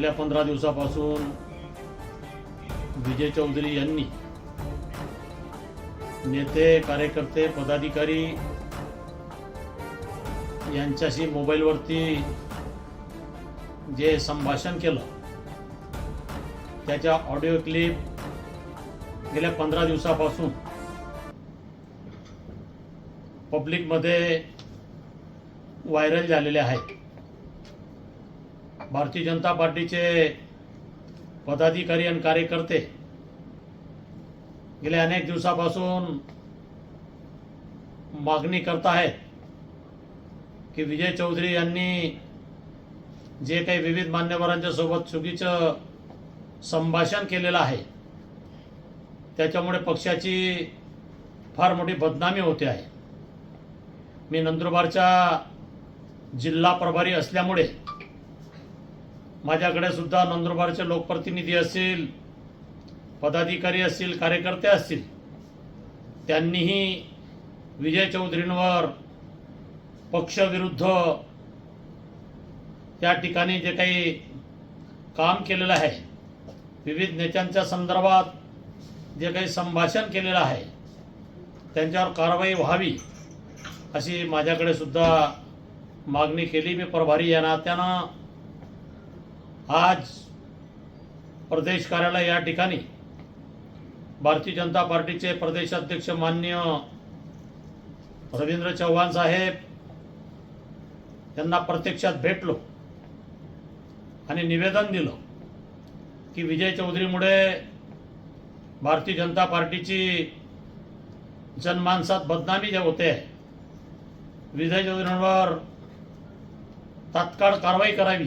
गेल्या 15 दिवसापासून विजय चौधरी यांनी नेते, कार्यकर्ते, पदाधिकारी यांच्याशी मोबाईलवरती जे संभाषण केलं त्याच्या ऑडिओ क्लिप गेल्या 15 दिवसापासून पब्लिकमध्ये व्हायरल झालेले आहेत. भारतीय जनता पार्टीचे पदाधिकारी आणि कार्यकर्ते गेल्या अनेक दिवसापासून मागणी करत आहेत की विजय चौधरी यांनी जे काही विविध मान्यवरांच्या सोबत चुकीचं संभाषण केलेलं आहे त्याच्यामुळे पक्षाची फार मोठी बदनामी होते आहे. मी नंदुरबारचा जिल्हा प्रभारी असल्यामुळे माझ्याकडे सुद्धा नंदुरबारचे लोकप्रतिनिधी असतील, पदाधिकारी असतील, कार्यकर्ते असतील, त्यांनीही विजय चौधरींवर पक्षविरुद्ध त्या ठिकाणी जे काही काम केलेलं आहे, विविध नेत्यांच्या संदर्भात जे काही संभाषण केलेलं आहे त्यांच्यावर कारवाई व्हावी अशी माझ्याकडे सुद्धा मागणी केली. मी प्रभारी या नात्यानं आज प्रदेश कार्यालय या ठिकाणी भारतीय जनता पार्टीचे प्रदेशाध्यक्ष माननीय रवींद्र चव्हाण साहेब यांना प्रत्यक्षात भेटलो आणि निवेदन दिलं की विजय चौधरीमुळे भारतीय जनता पार्टीची जनमानसात बदनामी जे होते, विजय चौधरींवर तात्काळ कारवाई करावी.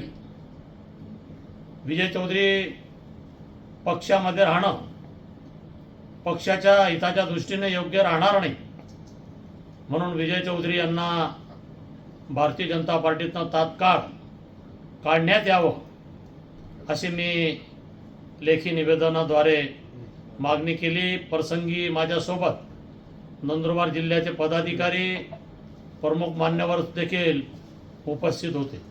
विजय चौधरी पक्षामध्ये राहणं पक्षाच्या हिताच्या दृष्टीने योग्य राहणार नाही, म्हणून विजय चौधरी यांना भारतीय जनता पार्टीतनं तात्काळ काढण्यात यावं अशी मी लेखी निवेदनाद्वारे मागणी केली. प्रसंगी माझ्यासोबत नंदुरबार जिल्ह्याचे पदाधिकारी, प्रमुख मान्यवर देखील उपस्थित होते.